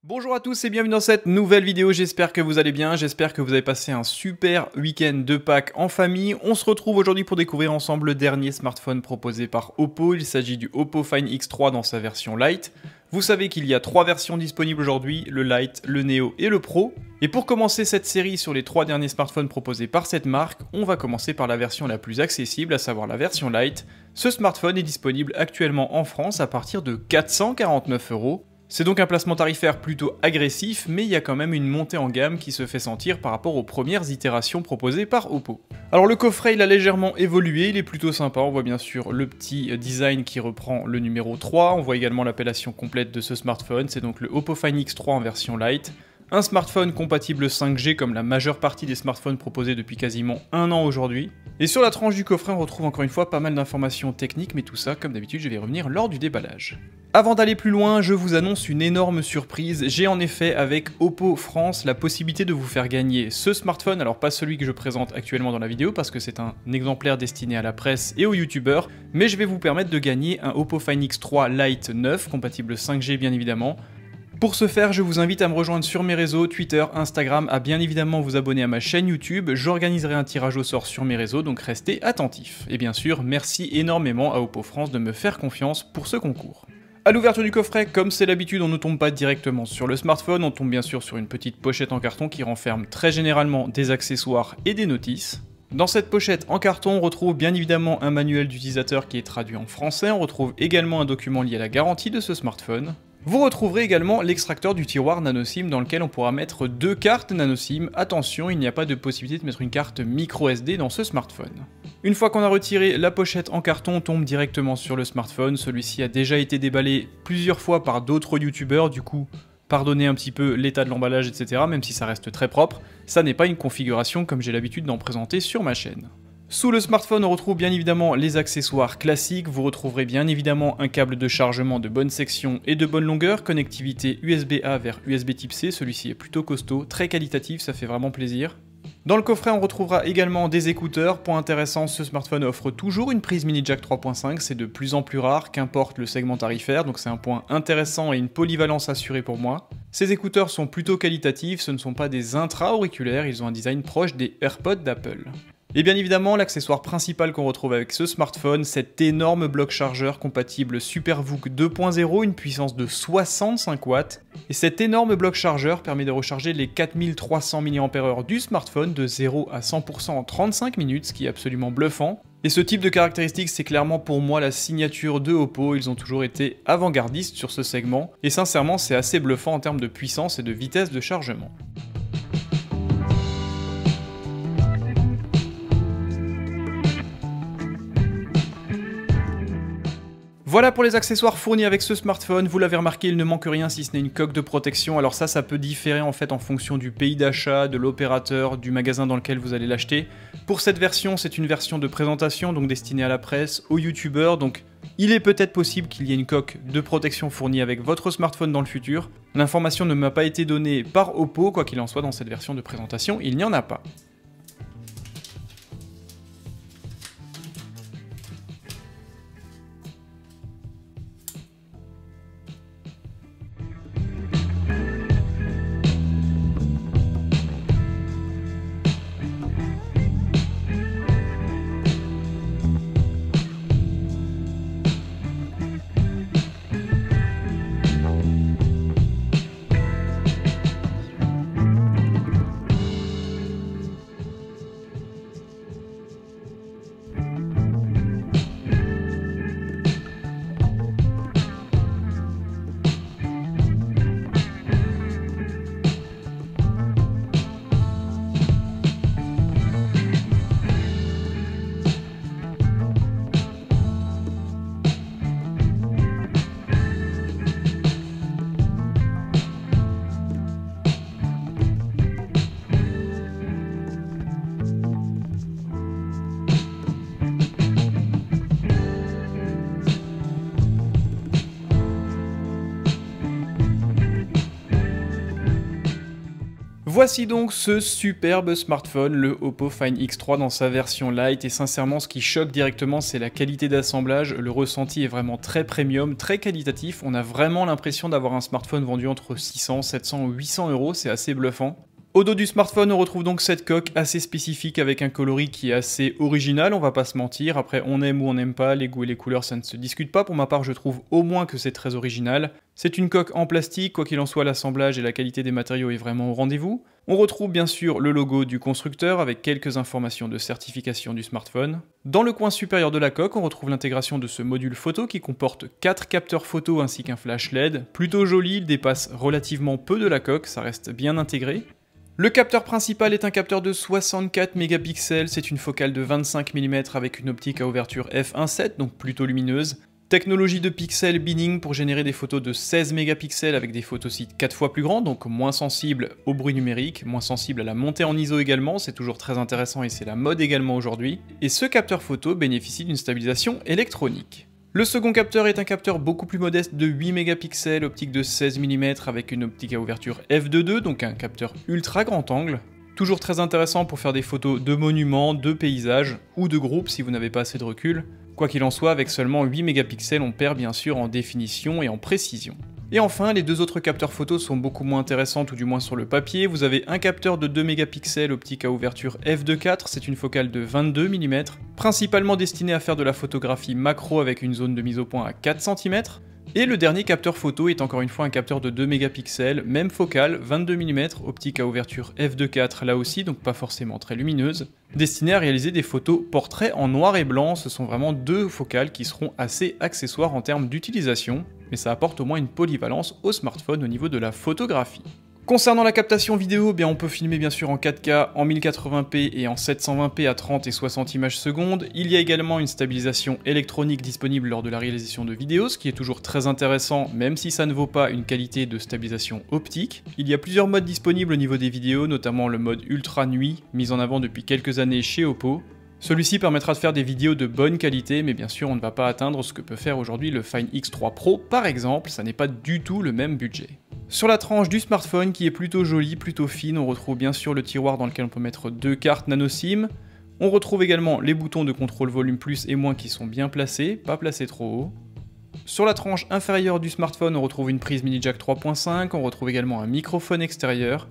Bonjour à tous et bienvenue dans cette nouvelle vidéo, j'espère que vous allez bien, j'espère que vous avez passé un super week-end de Pâques en famille. On se retrouve aujourd'hui pour découvrir ensemble le dernier smartphone proposé par Oppo, il s'agit du Oppo Find X3 dans sa version Lite. Vous savez qu'il y a 3 versions disponibles aujourd'hui, le Lite, le Neo et le Pro. Et pour commencer cette série sur les 3 derniers smartphones proposés par cette marque, on va commencer par la version la plus accessible, à savoir la version Lite. Ce smartphone est disponible actuellement en France à partir de 449 €. C'est donc un placement tarifaire plutôt agressif, mais il y a quand même une montée en gamme qui se fait sentir par rapport aux premières itérations proposées par Oppo. Alors le coffret il a légèrement évolué, il est plutôt sympa, on voit bien sûr le petit design qui reprend le numéro 3, on voit également l'appellation complète de ce smartphone, c'est donc le Oppo Find X3 en version Lite. Un smartphone compatible 5G comme la majeure partie des smartphones proposés depuis quasiment un an aujourd'hui. Et sur la tranche du coffret on retrouve encore une fois pas mal d'informations techniques, mais tout ça comme d'habitude je vais y revenir lors du déballage. Avant d'aller plus loin, je vous annonce une énorme surprise, j'ai en effet avec Oppo France la possibilité de vous faire gagner ce smartphone, alors pas celui que je présente actuellement dans la vidéo parce que c'est un exemplaire destiné à la presse et aux youtubeurs, mais je vais vous permettre de gagner un Oppo Find X3 Lite 9, compatible 5G bien évidemment. Pour ce faire, je vous invite à me rejoindre sur mes réseaux, Twitter, Instagram, à bien évidemment vous abonner à ma chaîne YouTube, j'organiserai un tirage au sort sur mes réseaux, donc restez attentifs. Et bien sûr, merci énormément à Oppo France de me faire confiance pour ce concours. À l'ouverture du coffret, comme c'est l'habitude, on ne tombe pas directement sur le smartphone, on tombe bien sûr sur une petite pochette en carton qui renferme très généralement des accessoires et des notices. Dans cette pochette en carton, on retrouve bien évidemment un manuel d'utilisateur qui est traduit en français, on retrouve également un document lié à la garantie de ce smartphone. Vous retrouverez également l'extracteur du tiroir NanoSIM dans lequel on pourra mettre 2 cartes NanoSIM. Attention, il n'y a pas de possibilité de mettre une carte micro SD dans ce smartphone. Une fois qu'on a retiré la pochette en carton, on tombe directement sur le smartphone. Celui-ci a déjà été déballé plusieurs fois par d'autres youtubeurs, du coup, pardonnez un petit peu l'état de l'emballage, etc. Même si ça reste très propre, ça n'est pas une configuration comme j'ai l'habitude d'en présenter sur ma chaîne. Sous le smartphone, on retrouve bien évidemment les accessoires classiques, vous retrouverez bien évidemment un câble de chargement de bonne section et de bonne longueur, connectivité USB-A vers USB type C, celui-ci est plutôt costaud, très qualitatif, ça fait vraiment plaisir. Dans le coffret, on retrouvera également des écouteurs. Point intéressant, ce smartphone offre toujours une prise mini jack 3.5, c'est de plus en plus rare, qu'importe le segment tarifaire, donc c'est un point intéressant et une polyvalence assurée pour moi. Ces écouteurs sont plutôt qualitatifs, ce ne sont pas des intra-auriculaires, ils ont un design proche des AirPods d'Apple. Et bien évidemment, l'accessoire principal qu'on retrouve avec ce smartphone, cet énorme bloc chargeur compatible SuperVOOC 2.0, une puissance de 65 watts. Et cet énorme bloc chargeur permet de recharger les 4300 mAh du smartphone de 0 à 100% en 35 minutes, ce qui est absolument bluffant. Et ce type de caractéristiques, c'est clairement pour moi la signature de Oppo, ils ont toujours été avant-gardistes sur ce segment. Et sincèrement, c'est assez bluffant en termes de puissance et de vitesse de chargement. Voilà pour les accessoires fournis avec ce smartphone, vous l'avez remarqué, il ne manque rien si ce n'est une coque de protection, alors ça peut différer en fait en fonction du pays d'achat, de l'opérateur, du magasin dans lequel vous allez l'acheter. Pour cette version, c'est une version de présentation, donc destinée à la presse, aux youtubeurs, donc il est peut-être possible qu'il y ait une coque de protection fournie avec votre smartphone dans le futur. L'information ne m'a pas été donnée par Oppo, quoi qu'il en soit dans cette version de présentation, il n'y en a pas. Voici donc ce superbe smartphone, le Oppo Find X3 dans sa version Lite, et sincèrement ce qui choque directement c'est la qualité d'assemblage, le ressenti est vraiment très premium, très qualitatif, on a vraiment l'impression d'avoir un smartphone vendu entre 600, 700 ou 800 euros, c'est assez bluffant. Au dos du smartphone, on retrouve donc cette coque assez spécifique avec un coloris qui est assez original, on va pas se mentir. Après, on aime ou on n'aime pas, les goûts et les couleurs, ça ne se discute pas. Pour ma part, je trouve au moins que c'est très original. C'est une coque en plastique, quoi qu'il en soit, l'assemblage et la qualité des matériaux est vraiment au rendez-vous. On retrouve bien sûr le logo du constructeur avec quelques informations de certification du smartphone. Dans le coin supérieur de la coque, on retrouve l'intégration de ce module photo qui comporte 4 capteurs photo ainsi qu'un flash LED. Plutôt joli, il dépasse relativement peu de la coque, ça reste bien intégré. Le capteur principal est un capteur de 64 mégapixels, c'est une focale de 25 mm avec une optique à ouverture f1.7, donc plutôt lumineuse. Technologie de pixel binning pour générer des photos de 16 mégapixels avec des photosites 4 fois plus grands, donc moins sensibles au bruit numérique, moins sensibles à la montée en ISO également, c'est toujours très intéressant et c'est la mode également aujourd'hui. Et ce capteur photo bénéficie d'une stabilisation électronique. Le second capteur est un capteur beaucoup plus modeste de 8 mégapixels, optique de 16 mm avec une optique à ouverture f2.2, donc un capteur ultra grand angle. Toujours très intéressant pour faire des photos de monuments, de paysages ou de groupes si vous n'avez pas assez de recul. Quoi qu'il en soit, avec seulement 8 mégapixels, on perd bien sûr en définition et en précision. Et enfin, les deux autres capteurs photos sont beaucoup moins intéressants, tout du moins sur le papier. Vous avez un capteur de 2 mégapixels, optique à ouverture f2.4, c'est une focale de 22 mm, principalement destiné à faire de la photographie macro avec une zone de mise au point à 4 cm. Et le dernier capteur photo est encore une fois un capteur de 2 mégapixels, même focale, 22 mm, optique à ouverture f2.4 là aussi, donc pas forcément très lumineuse, destiné à réaliser des photos portraits en noir et blanc. Ce sont vraiment deux focales qui seront assez accessoires en termes d'utilisation, mais ça apporte au moins une polyvalence au smartphone au niveau de la photographie. Concernant la captation vidéo, on peut filmer bien sûr en 4K, en 1080p et en 720p à 30 et 60 images secondes. Il y a également une stabilisation électronique disponible lors de la réalisation de vidéos, ce qui est toujours très intéressant, même si ça ne vaut pas une qualité de stabilisation optique. Il y a plusieurs modes disponibles au niveau des vidéos, notamment le mode ultra nuit, mis en avant depuis quelques années chez Oppo. Celui-ci permettra de faire des vidéos de bonne qualité, mais bien sûr on ne va pas atteindre ce que peut faire aujourd'hui le Find X3 Pro par exemple, ça n'est pas du tout le même budget. Sur la tranche du smartphone qui est plutôt jolie, plutôt fine, on retrouve bien sûr le tiroir dans lequel on peut mettre deux cartes nano SIM. On retrouve également les boutons de contrôle volume plus et moins qui sont bien placés, pas placés trop haut. Sur la tranche inférieure du smartphone, on retrouve une prise mini jack 3.5, on retrouve également un microphone extérieur,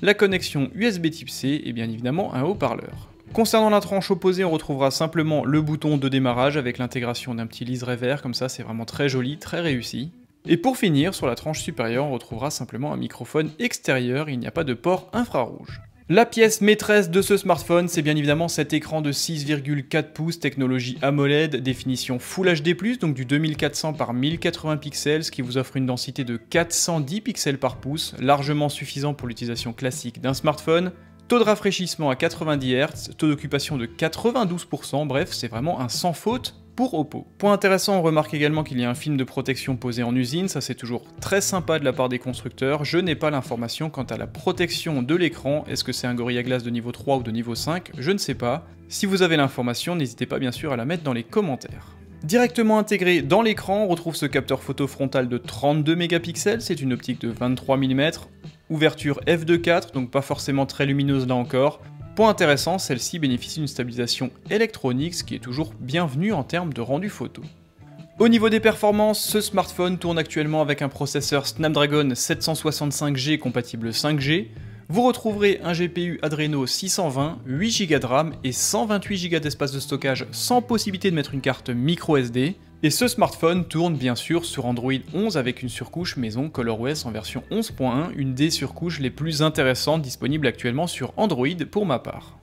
la connexion USB type C et bien évidemment un haut-parleur. Concernant la tranche opposée, on retrouvera simplement le bouton de démarrage avec l'intégration d'un petit liseré vert, comme ça c'est vraiment très joli, très réussi. Et pour finir, sur la tranche supérieure, on retrouvera simplement un microphone extérieur, il n'y a pas de port infrarouge. La pièce maîtresse de ce smartphone, c'est bien évidemment cet écran de 6,4 pouces, technologie AMOLED, définition Full HD+, donc du 2400 par 1080 pixels, ce qui vous offre une densité de 410 pixels par pouce, largement suffisant pour l'utilisation classique d'un smartphone. Taux de rafraîchissement à 90 Hz, taux d'occupation de 92%, bref, c'est vraiment un sans faute pour Oppo. Point intéressant, on remarque également qu'il y a un film de protection posé en usine, ça c'est toujours très sympa de la part des constructeurs. Je n'ai pas l'information quant à la protection de l'écran, est-ce que c'est un Gorilla Glass de niveau 3 ou de niveau 5, je ne sais pas. Si vous avez l'information, n'hésitez pas bien sûr à la mettre dans les commentaires. Directement intégré dans l'écran, on retrouve ce capteur photo frontal de 32 mégapixels, c'est une optique de 23 mm, ouverture f2.4, donc pas forcément très lumineuse là encore. Point intéressant, celle-ci bénéficie d'une stabilisation électronique, ce qui est toujours bienvenu en termes de rendu photo. Au niveau des performances, ce smartphone tourne actuellement avec un processeur Snapdragon 765G compatible 5G. Vous retrouverez un GPU Adreno 620, 8 Go de RAM et 128 Go d'espace de stockage sans possibilité de mettre une carte micro SD. Et ce smartphone tourne bien sûr sur Android 11 avec une surcouche maison ColorOS en version 11.1, une des surcouches les plus intéressantes disponibles actuellement sur Android pour ma part.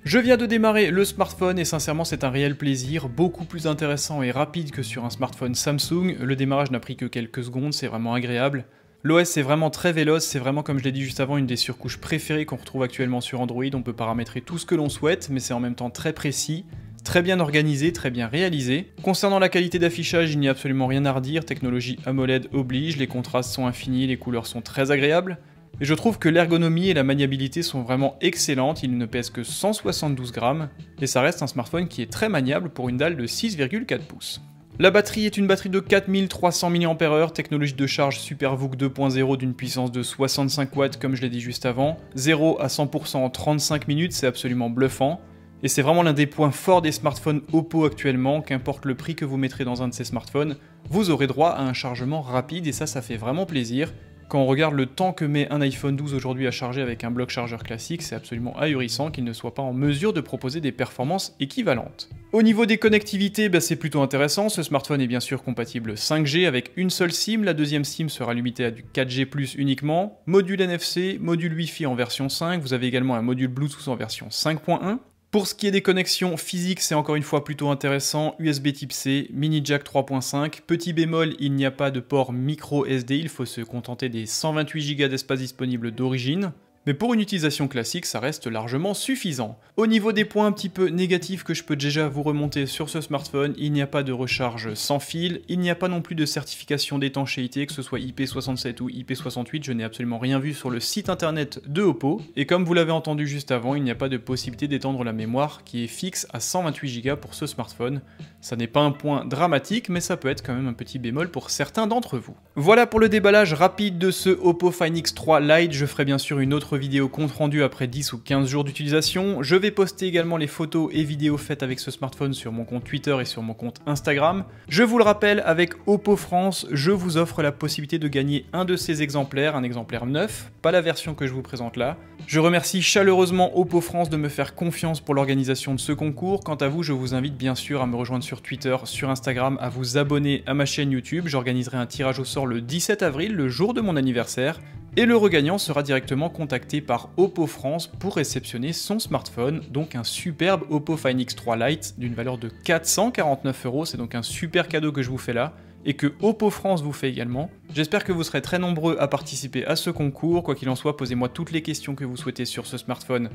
Je viens de démarrer le smartphone et sincèrement c'est un réel plaisir, beaucoup plus intéressant et rapide que sur un smartphone Samsung. Le démarrage n'a pris que quelques secondes, c'est vraiment agréable. L'OS est vraiment très véloce, c'est vraiment comme je l'ai dit juste avant une des surcouches préférées qu'on retrouve actuellement sur Android. On peut paramétrer tout ce que l'on souhaite, mais c'est en même temps très précis, très bien organisé, très bien réalisé. Concernant la qualité d'affichage, il n'y a absolument rien à redire, technologie AMOLED oblige, les contrastes sont infinis, les couleurs sont très agréables. Et je trouve que l'ergonomie et la maniabilité sont vraiment excellentes, il ne pèse que 172 grammes, et ça reste un smartphone qui est très maniable pour une dalle de 6,4 pouces. La batterie est une batterie de 4300 mAh, technologie de charge SuperVOOC 2.0 d'une puissance de 65 watts comme je l'ai dit juste avant, 0 à 100% en 35 minutes, c'est absolument bluffant. Et c'est vraiment l'un des points forts des smartphones Oppo actuellement, qu'importe le prix que vous mettrez dans un de ces smartphones, vous aurez droit à un chargement rapide et ça fait vraiment plaisir. Quand on regarde le temps que met un iPhone 12 aujourd'hui à charger avec un bloc chargeur classique, c'est absolument ahurissant qu'il ne soit pas en mesure de proposer des performances équivalentes. Au niveau des connectivités, c'est plutôt intéressant, ce smartphone est bien sûr compatible 5G avec une seule SIM, la deuxième SIM sera limitée à du 4G+, uniquement, module NFC, module Wi-Fi en version 5, vous avez également un module Bluetooth en version 5.1. Pour ce qui est des connexions physiques, c'est encore une fois plutôt intéressant, USB type C, mini jack 3.5, petit bémol, il n'y a pas de port micro SD, il faut se contenter des 128 Go d'espace disponible d'origine. Mais pour une utilisation classique, ça reste largement suffisant. Au niveau des points un petit peu négatifs que je peux déjà vous remonter sur ce smartphone, il n'y a pas de recharge sans fil, il n'y a pas non plus de certification d'étanchéité, que ce soit IP67 ou IP68, je n'ai absolument rien vu sur le site internet de Oppo. Et comme vous l'avez entendu juste avant, il n'y a pas de possibilité d'étendre la mémoire qui est fixe à 128 Go pour ce smartphone. Ça n'est pas un point dramatique, mais ça peut être quand même un petit bémol pour certains d'entre vous. Voilà pour le déballage rapide de ce Oppo Find X3 Lite, je ferai bien sûr une autre vidéo compte rendu après 10 ou 15 jours d'utilisation. Je vais poster également les photos et vidéos faites avec ce smartphone sur mon compte Twitter et sur mon compte Instagram. Je vous le rappelle, avec Oppo France, je vous offre la possibilité de gagner un de ces exemplaires, un exemplaire neuf, pas la version que je vous présente là. Je remercie chaleureusement Oppo France de me faire confiance pour l'organisation de ce concours. Quant à vous, je vous invite bien sûr à me rejoindre sur Twitter, sur Instagram, à vous abonner à ma chaîne YouTube. J'organiserai un tirage au sort le 17 avril, le jour de mon anniversaire. Et le regagnant sera directement contacté par Oppo France pour réceptionner son smartphone, donc un superbe Oppo Find X3 Lite d'une valeur de 449 €, c'est donc un super cadeau que je vous fais là, et que Oppo France vous fait également. J'espère que vous serez très nombreux à participer à ce concours, quoi qu'il en soit, posez-moi toutes les questions que vous souhaitez sur ce smartphone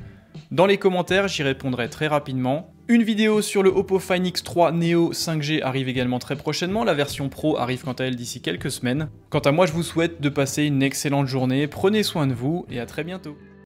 dans les commentaires, j'y répondrai très rapidement. Une vidéo sur le Oppo Find X3 Neo 5G arrive également très prochainement, la version Pro arrive quant à elle d'ici quelques semaines. Quant à moi, je vous souhaite de passer une excellente journée, prenez soin de vous et à très bientôt.